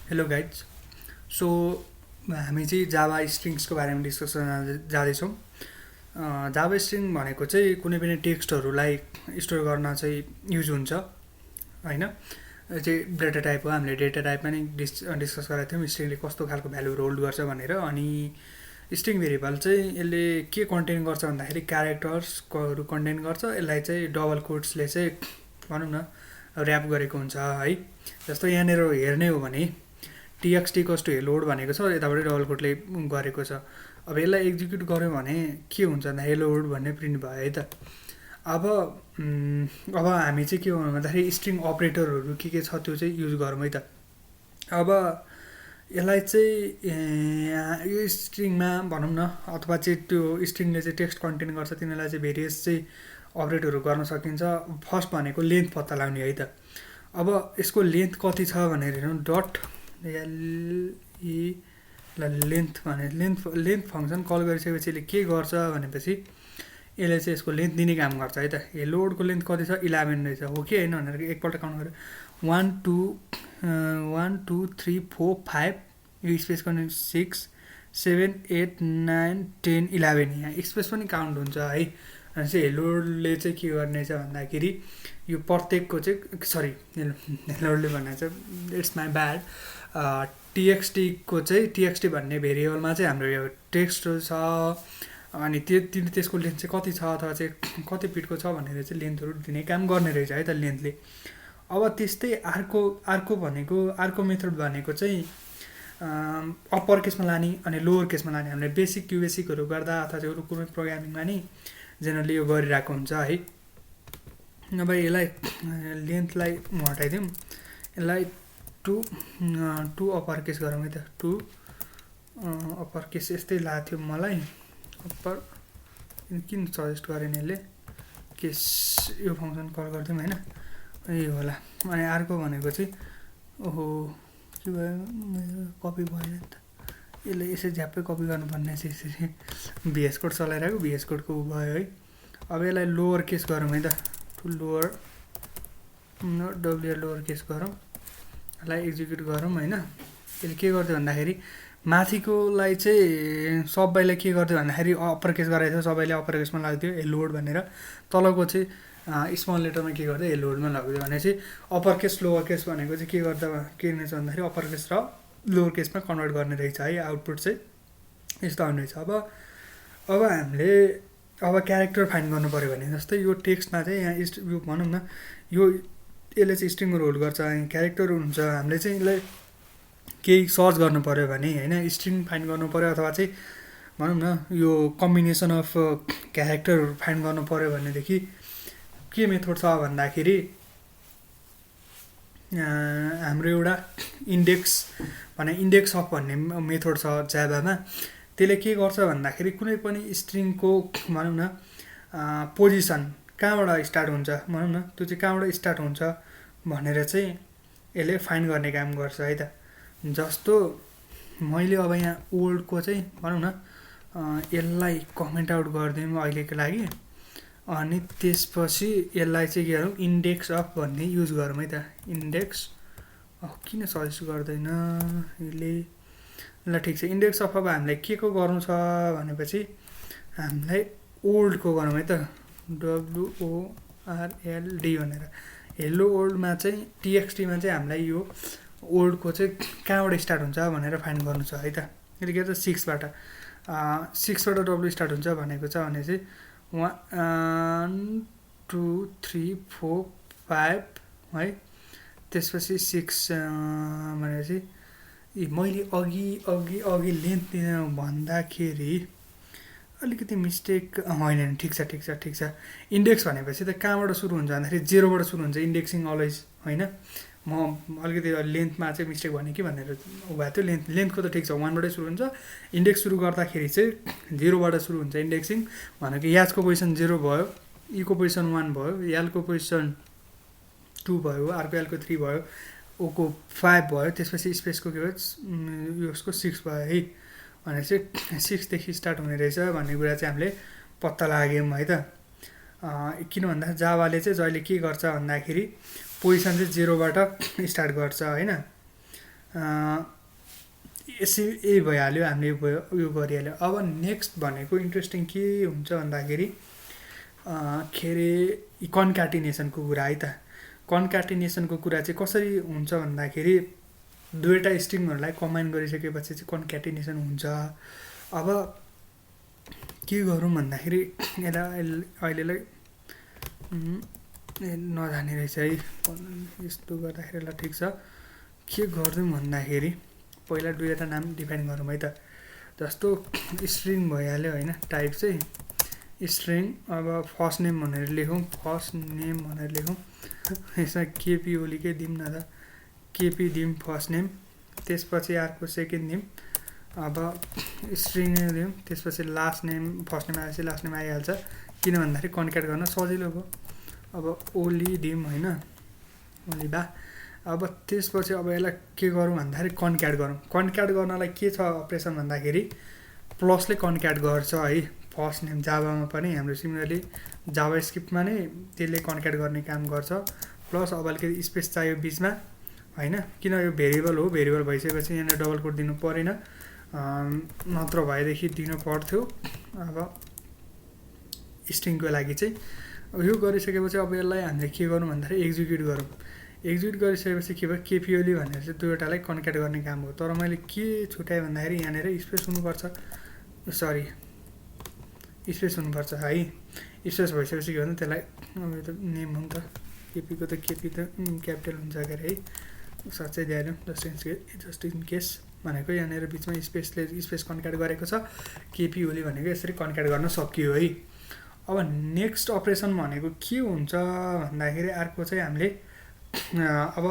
Hello guys. So हामी चाहिँ Java स्ट्रिङ्सको बारेमा डिस्कस गर्न जाँदैछौँ। जावा स्ट्रिङ भनेको चाहिँ कुनै पनि टेक्स्टहरूलाई स्टोर गर्न चाहिँ युज हुन्छ होइन। यो चाहिँ डेटा टाइप हो। हामीले डेटा टाइपमा नि डिस्कस गरेको थियौँ स्ट्रिङले कस्तो खालको भ्यालुहरू होल्ड गर्छ भनेर। अनि स्ट्रिङ भेरिएबल चाहिँ यसले के कन्टेन गर्छ भन्दाखेरि क्यारेक्टर्सहरू कन्टेन गर्छ। यसलाई चाहिँ डबल कोट्सले चाहिँ भनौँ न ऱ्याप गरेको हुन्छ है। जस्तो यहाँनिर हेर्ने हो भने टिएक्सटी कस्तो हेलोड भनेको छ, यताबाट डबल कोटले गरेको छ। अब यसलाई एक्जिक्युट गऱ्यो भने के हुन्छ भन्दा हेलोड भन्ने प्रिन्ट भयो है त। अब हामी चाहिँ के गर्नु भन्दाखेरि स्ट्रिङ अपरेटरहरू के छ त्यो चाहिँ युज गरौँ है त। अब यसलाई चाहिँ यो स्ट्रिङमा भनौँ न अथवा चाहिँ त्यो स्ट्रिङले चाहिँ टेक्स्ट कन्टेन गर्छ तिनीहरूलाई चाहिँ भेरियस चाहिँ अपरेटहरू गर्न सकिन्छ। फर्स्ट भनेको लेन्थ पत्ता लगाउने है त। अब यसको लेन्थ कति छ भनेर हेरौँ। डट लेन्थ भने लेन्थ फङ्सन कल गरिसकेपछि यसले के गर्छ भनेपछि यसले चाहिँ यसको लेन्थ दिने काम गर्छ है त। हेलोडको लेन्थ कति छ 11 रहेछ हो कि होइन भनेर एकपल्ट काउन्ट गरेर 1 2 3 4 5 यो स्पेस गर्ने 6 7 8 9 10 11 यहाँ स्पेस पनि काउन्ट हुन्छ है। अनि चाहिँ हेलोडले चाहिँ के गर्ने छ भन्दाखेरि यो प्रत्येकको चाहिँ सरी हेलोडले भन्ने चाहिँ इट्स माई ब्याड। टिएक्सटीको चाहिँ टिएक्सटी भन्ने भेरिएबलमा चाहिँ हाम्रो यो टेक्स्ट छ अनि त्यसको लेन्थ चाहिँ कति छ अथवा चाहिँ कति फिटको छ भनेर चाहिँ लेन्थहरू दिने काम गर्ने रहेछ है त लेन्थले। अब त्यस्तै अर्को मेथड भनेको चाहिँ अप्पर केसमा लाने अनि लोवर केसमा लाने। हामीले बेसिकहरू गर्दा अथवा चाहिँ अरू कुनै प्रोग्रामिङमा नि जेनरली यो गरिरहेको हुन्छ है। अब यसलाई लेन्थलाई हटाइदिउँ, यसलाई टु अप्पर केस गरौँ है त। टु अप्पर केस यस्तै लाग्थ्यो मलाई। अप्पर किन सजेस्ट गरेन यसले केस यो फङ्सन कल गर्थ्यौँ होइन यो होला। अनि अर्को भनेको चाहिँ ओहो के भयो कपी भएन नि त। यसले यसरी झ्याप्पै कपी गर्नुपर्ने चाहिँ यसरी भिएस कोड चलाइरहेको भिएस कोडको भयो है। अब यसलाई लोवर केस गरौँ है त। To lower W R lower case गरौँ, यसलाई एक्जिक्युट गरौँ होइन। यसले के गर्थ्यो भन्दाखेरि माथिकोलाई चाहिँ सबैलाई के गर्थ्यो भन्दाखेरि अप्पर केस गराएको थियो, सबैले अप्पर केसमा लाग्थ्यो हेलोड भनेर। तलको चाहिँ स्मल लेटरमा के गर्थ्यो हेलोडमा लाग्थ्यो भने चाहिँ अप्पर केस लोवर केस भनेको चाहिँ के गर्दा के रहेछ भन्दाखेरि अप्पर केस र लोवर केसमा कन्भर्ट गर्ने रहेछ है। आउटपुट चाहिँ यस्तो आउने रहेछ। अब हामीले क्यारेक्टर फाइन्ड गर्नु पऱ्यो भने जस्तै यो टेक्स्टमा चाहिँ यहाँ यो भनौँ न यसले चाहिँ स्ट्रिङहरू होल्ड गर्छ अनि क्यारेक्टर हुन्छ। हामीले चाहिँ यसलाई केही सर्च गर्नु पऱ्यो भने होइन स्ट्रिङ फाइन्ड गर्नु पऱ्यो अथवा चाहिँ भनौँ न यो कम्बिनेसन अफ क्यारेक्टरहरू फाइन्ड गर्नु पऱ्यो भनेदेखि के मेथड छ भन्दाखेरि हाम्रो एउटा इन्डेक्स अफ भन्ने मेथड छ जाभामा। त्यसले के गर्छ भन्दाखेरि कुनै पनि स्ट्रिङको भनौँ न पोजिसन कहाँबाट स्टार्ट हुन्छ भनौँ न त्यो चाहिँ कहाँबाट स्टार्ट हुन्छ भनेर चाहिँ यसले फाइन्ड गर्ने काम गर्छ है त। जस्तो मैले अब यहाँ ओल्डको चाहिँ भनौँ न यसलाई कमेन्ट आउट गरिदिउँ अहिलेको लागि। अनि त्यसपछि यसलाई चाहिँ के गरौँ इन्डेक्स अफ भन्ने युज गरौँ है त। इन्डेक्स किन सजेस्ट गर्दैन यसले। ल ठिक छ इन्डेक्स अफ अब हामीलाई के को गर्नु छ भनेपछि हामीलाई ओल्डको गरौँ है त। WORLD भनेर हेलो ओल्डमा चाहिँ टिएक्सटीमा चाहिँ हामीलाई यो ओल्डको चाहिँ कहाँबाट स्टार्ट हुन्छ भनेर फाइन्ड गर्नु छ है त। यसले के भन्छ 6बाट डब्लु स्टार्ट हुन्छ भनेको छ भने चाहिँ 1 2 3 4 5 है। त्यसपछि 6 भनेपछि मैले अघि लेन्थ भन्दाखेरि अलिकति मिस्टेक होइन ठिक छ। इन्डेक्स भनेपछि त कहाँबाट सुरु हुन्छ भन्दाखेरि 0बाट सुरु हुन्छ इन्डेक्सिङ अलवेज होइन। म अलिकति लेन्थमा चाहिँ मिस्टेक भने कि भनेर भएको थियो। लेन्थको त ठिक छ 1बाटै सुरु हुन्छ। इन्डेक्स सुरु गर्दाखेरि चाहिँ 0बाट सुरु हुन्छ इन्डेक्सिङ भनेको याजको पोजिसन 0 भयो, ईको पोजिसन 1 भयो, यालको पोजिसन 2 भयो, अर्को यालको 3 भयो, ओको 5 भयो, त्यसपछि स्पेसको के भयो यसको 6 भयो है। भनेपछि 6देखि स्टार्ट हुने रहेछ भन्ने कुरा चाहिँ हामीले पत्ता लाग्यौँ है त। किन भन्दा जावाले चाहिँ जहिले के गर्छ भन्दाखेरि पोजिसन चाहिँ 0बाट स्टार्ट गर्छ होइन। यसै यही भइहाल्यो, हामीले यो गरिहाल्यो। अब नेक्स्ट भनेको इन्ट्रेस्टिङ के हुन्छ भन्दाखेरि के अरे कन्क्याटिनेसनको कुरा है त। कन्क्याटिनेसनको कुरा चाहिँ कसरी हुन्छ भन्दाखेरि दुईवटा स्ट्रिङहरूलाई कम्बाइन गरिसकेपछि चाहिँ कन्क्याटिनेसन हुन्छ। अब के गरौँ भन्दाखेरि अहिलेलाई नजाने रहेछ है, यस्तो गर्दाखेरि ल ठिक छ। के गर्छौँ भन्दाखेरि पहिला दुईवटा नाम डिफाइन गरौँ है त। जस्तो स्ट्रिङ भइहाल्यो होइन, टाइप चाहिँ स्ट्रिङ। अब फर्स्ट नेम भनेर लेखौँ, फर्स्ट नेम भनेर लेखौँ। यसमा केपी ओलीकै दिउँ न त, केपी दिउँ फर्स्ट नेम। त्यसपछि अर्को सेकेन्ड नेम, अब स्ट्रिङ दिउँ। त्यसपछि लास्ट नेम, फर्स्ट नेम आएपछि लास्ट नेम आइहाल्छ, किन भन्दाखेरि कन्क्याट गर्न सजिलो भयो। अब ओली दिउँ होइन, ओली बा। अब त्यसपछि अब यसलाई के गरौँ भन्दाखेरि कन्क्याट गरौँ। कन्क्याट गर्नलाई के छ अपरेसन भन्दाखेरि प्लसले कन्क्याट गर्छ है। फर्स्ट नेम जाभामा पनि हाम्रो सिमिलरली जाभा स्क्रिप्टमा नै त्यसले कन्क्याट गर्ने काम गर्छ। प्लस अब अलिकति स्पेस चाहियो बिचमा होइन, किन यो भेरिएबल हो, भेरिएबल भइसकेपछि यहाँनिर डबल कोट दिनु परेन, नत्र भएदेखि दिनु पर्थ्यो। अब स्ट्रिङको लागि चाहिँ यो गरिसकेपछि अब यसलाई हामीले के गरौँ भन्दाखेरि एक्जिक्युट गरौँ। एक्जिक्युट गरिसकेपछि के भयो, केपी ओली भनेर चाहिँ दुईवटालाई कन्क्याट गर्ने काम हो। तर मैले के छुट्याएँ भन्दाखेरि यहाँनिर स्पेस हुनुपर्छ, सरी स्पेस हुनुपर्छ है। स्पेस भइसकेपछि के भन्नु त्यसलाई, अब यो त नेम हो नि त, केपीको त केपी त क्यापिटल हुन्छ के अरे है, साँच्चै दिइहाल्यौँ जस्ट इन केस भनेको। यहाँनिर बिचमा स्पेसले स्पेस कन्क्याट गरेको छ। केपी ओली भनेको यसरी कन्क्याट गर्न सकियो है। अब नेक्स्ट अपरेसन भनेको के हुन्छ भन्दाखेरि अर्को चाहिँ हामीले अब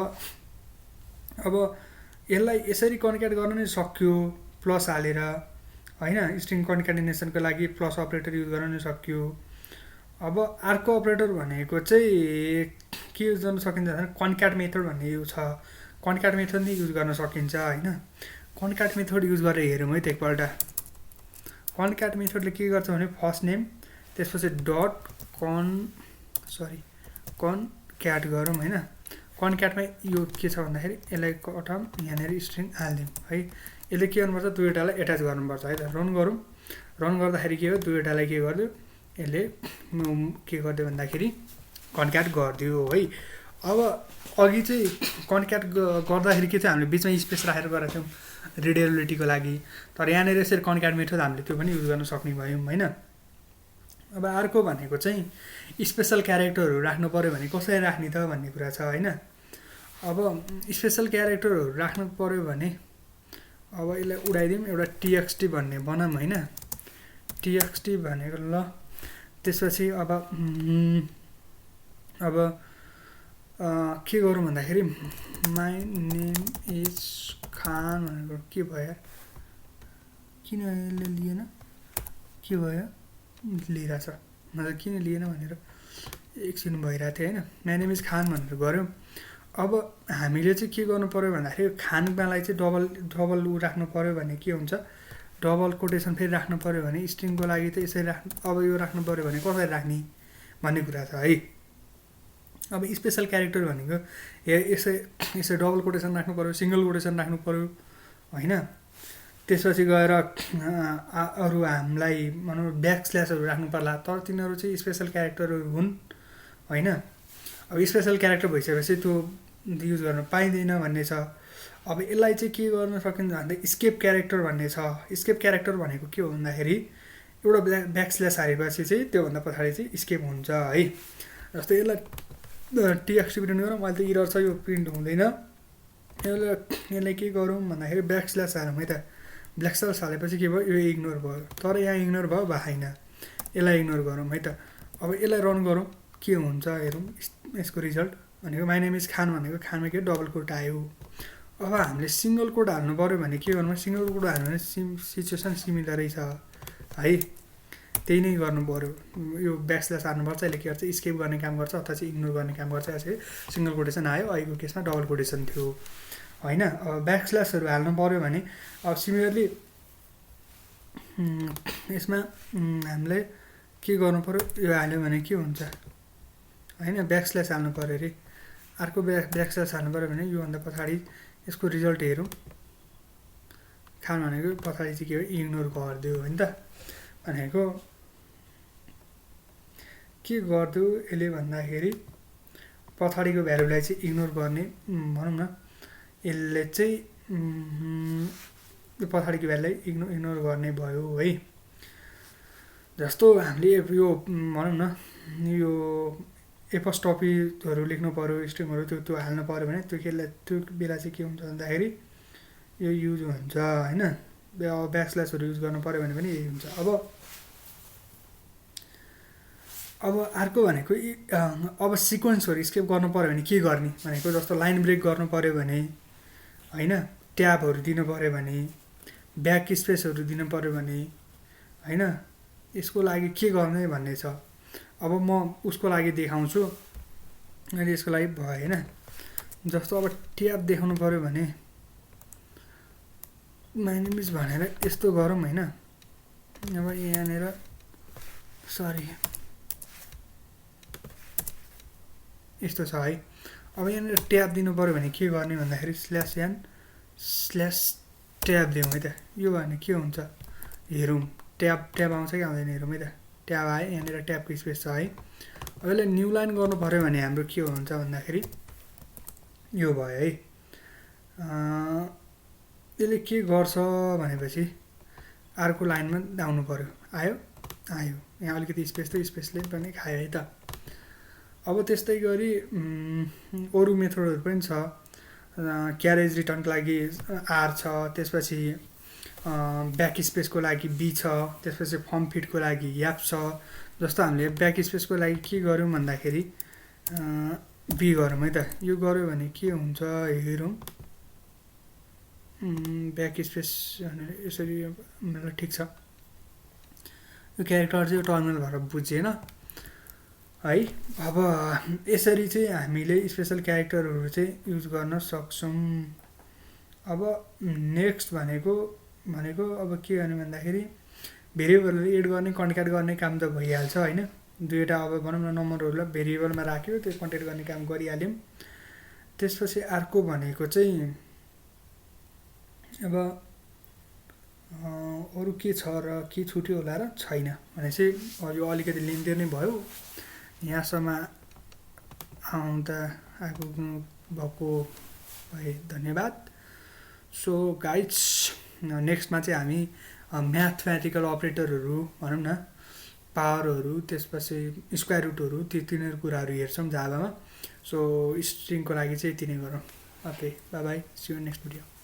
यसलाई यसरी कन्क्याट गर्न नै सक्यो प्लस हालेर होइन। स्ट्रिङ कन्क्याटिनेसनको लागि प्लस अपरेटर युज गर्न नै सक्यो। अब अर्को अपरेटर भनेको चाहिँ के युज गर्न सकिन्छ भने कन्क्याट मेथड भन्ने युज छ। कन्क्याट मेथड नै युज गर्न सकिन्छ होइन। कन्क्याट मेथड युज गरेर हेरौँ है त एकपल्ट। कन्क्याट मेथडले के गर्छ भने फर्स्ट नेम, त्यसपछि डट कन्क्याट गरौँ होइन। कन्क्याटमा यो के छ भन्दाखेरि यसलाई कटाउँ, यहाँनिर स्ट्रिङ हालिदिउँ है। यसले के गर्नुपर्छ, दुईवटालाई एट्याच गर्नुपर्छ है त। रन गरौँ, रन गर्दाखेरि के हो, दुईवटालाई के गरिदियो यसले, के गरिदियो भन्दाखेरि कन्क्याट गरिदियो है। अब अघि चाहिँ कन्क्याट गर्दाखेरि के चाहिँ हामीले बिचमा स्पेस राखेर गरेको थियौँ रिडेबिलिटीको लागि, तर यहाँनिर यसरी कन्क्याट मेथड हामीले त्यो पनि युज गर्न सक्ने भयौँ होइन। अब अर्को भनेको चाहिँ स्पेसल क्यारेक्टरहरू राख्नु पऱ्यो भने कसरी राख्ने त भन्ने कुरा छ होइन। अब स्पेसल क्यारेक्टरहरू राख्नु पऱ्यो भने अब यसलाई उडाइदिउँ, एउटा टिएक्सटी भन्ने बनाऊँ होइन। टिएक्सटी भनेको ल, त्यसपछि अब के गरौँ भन्दाखेरि माई नेम इज खान भनेको के भयो, किन यसले लिएन, के भयो लिइरहेछ, मतलब किन लिएन भनेर एकछिन भइरहेको थियो होइन। माई नेम इज खान भनेर गऱ्यौँ। अब हामीले चाहिँ के गर्नु पऱ्यो भन्दाखेरि खानमालाई चाहिँ डबल राख्नु पऱ्यो भने के हुन्छ, डबल कोटेसन फेरि राख्नु पऱ्यो भने स्ट्रिङको लागि चाहिँ यसरी राख्नु। अब यो राख्नु पऱ्यो भने कसरी राख्ने भन्ने कुरा छ है। अब स्पेसल क्यारेक्टर भनेको यसै डबल कोटेसन राख्नु पऱ्यो, सिङ्गल कोटेसन राख्नु पऱ्यो होइन। त्यसपछि गएर अरू हामीलाई भनौँ ब्याक स्ल्यासहरू राख्नु पर्ला, तर तिनीहरू चाहिँ स्पेसल क्यारेक्टरहरू हुन् होइन। अब स्पेसल क्यारेक्टर भइसकेपछि त्यो युज गर्न पाइँदैन भन्ने छ। अब यसलाई चाहिँ के गर्न सकिन्छ भन्दा स्केप क्यारेक्टर भन्ने छ। स्केप क्यारेक्टर भनेको के हो भन्दाखेरि एउटा ब्याक स्ल्यास हालेपछि चाहिँ त्योभन्दा पछाडि चाहिँ स्केप हुन्छ है। जस्तै यसलाई टिएक्सटी प्रिन्ट गरौँ, अहिले त इरर छ, यो प्रिन्ट हुँदैन। यसलाई के गरौँ भन्दाखेरि ब्याक स्ल्यास हालौँ है त। ब्ल्याक स्ल्यास हालेपछि के भयो, यो इग्नोर भयो, तर यहाँ इग्नोर भयो भएन, यसलाई इग्नोर गरौँ है त। अब यसलाई रन गरौँ के हुन्छ हेरौँ यसको रिजल्ट भनेको माई नेम इज खान भनेको खानमा के डबल कोट आयो। अब हामीले सिङ्गल कोट हाल्नु पऱ्यो भने के गर्नु, सिङ्गल कोट हाल्नु भने सिचुएसन सिमिलरै छ है, त्यही नै गर्नु पऱ्यो। यो ब्याक स्ल्यास हाल्नुपर्छ, यसले के गर्छ स्केप गर्ने काम गर्छ अथवा चाहिँ इग्नोर गर्ने काम गर्छ। यसरी सिङ्गल कोटेसन आयो, अहिलेको केसमा डबल कोटेसन थियो होइन। अब ब्याक स्ल्यासहरू हाल्नु पऱ्यो भने अब सिमिलरली यसमा हामीले के गर्नु पऱ्यो, यो हाल्यो भने के हुन्छ होइन, ब्याक स्ल्यास हाल्नु पऱ्यो अरे। अर्को ब्याक स्ल्यास हाल्नु पऱ्यो भने योभन्दा पछाडि यसको रिजल्ट हेरौँ। खान भनेको पछाडि चाहिँ के हो इग्नोर गरिदियो हो नि त भनेको के गरिदियो यसले भन्दाखेरि पछाडिको भ्यालुलाई चाहिँ इग्नोर गर्ने भनौँ न यसले चाहिँ यो पछाडिको भ्यालुलाई इग्नोर गर्ने भयो है। जस्तो हामीले यो भनौँ न यो एपोस्ट्रोफीहरू लेख्नु पर्यो स्ट्रिङहरू त्यो हाल्नु पर्यो भने त्यो बेला चाहिँ के हुन्छ भन्दाखेरि यो युज हुन्छ हैन। ब्याकस्ल्यासहरू युज गर्नु पर्यो भने पनि यही हुन्छ। अब अर्को भनेको अब सिक्वेन्सहरू स्किप गर्नु पर्यो भने के गर्ने भनेको जस्तो लाइन ब्रेक गर्नु पर्यो भने हैन, ट्याबहरू दिनु पर्यो भने, ब्याक स्पेसहरू दिनु पर्यो भने हैन, यसको लागि के गर्ने भन्ने छ। अब म उसको लागि देखाउँछु। अहिले यसको लागि भयो हैन। जस्तो अब ट्याब देखाउनु पर्यो भने माइनमिज भनेर यस्तो गरौँ हैन। अब यहाँनिर सरी यस्तो छ है। अब यहाँनिर ट्याब दिनु पर्यो भने के गर्ने भन्दाखेरि /n/ट्याब दिउँ है त। यो भने के हुन्छ हेरौँ। ट्याब आउँछ कि आउँदैन हेरौँ है त। ट्याब आयो, यहाँनिर ट्याबको स्पेस छ है। अब यसलाई न्यू लाइन गर्नु पर्यो भने हाम्रो के हुन्छ भन्दाखेरि यो भयो है। यसले के गर्छ भनेपछि अर्को लाइनमा आउनु पर्यो। आयो यहाँ अलिकति स्पेसले पनि खायो है त। अब त्यस्तै गरी अरू मेथडहरू पनि छ। क्यारेज रिटर्नको लागि आर छ, त्यसपछि ब्याक स्पेसको लागि बी छ, त्यसपछि फर्म फिटको लागि एफ छ। जस्तो हामीले ब्याक स्पेसको लागि के गर्यौँ भन्दाखेरि बी गरौँ है त। यो गर्यो भने के हुन्छ हेरौँ। ब्याक स्पेस भनेर यसरी मतलब ठिक छ। यो क्यारेक्टर चाहिँ टर्मिनल भएर बुझेन है। अब यसरी चाहिँ हामीले स्पेसल क्यारेक्टरहरू चाहिँ युज गर्न सक्छौँ। अब नेक्स्ट भनेको अब के गर्ने भन्दाखेरि भेरिएबलहरू एड गर्ने कन्क्याट गर्ने काम त भइहाल्छ हैन। दुईवटा अब भनौँ न नम्बरहरूलाई भेरिएबलमा राख्यो, त्यो कन्क्याट गर्ने काम गरिहाल्यौँ। त्यसपछि अर्को भनेको चाहिँ अब अरू के छ र के छुट्यो होला र छैन भनेपछि यो अलिकति लेन्थी नै भयो। यहाँसम्म आउँदा आइपुग्नु भएको भए धन्यवाद। सो गाइड्स नेक्स्टमा चाहिँ हामी म्याथमेटिकल अपरेटरहरू भनौँ न पावरहरू, त्यसपछि स्क्वायर रुटहरू तिनीहरू कुराहरू हेर्छौँ जाभामा। सो स्ट्रिङको लागि चाहिँ यति नै गरौँ। Okay bye bye, see you next video.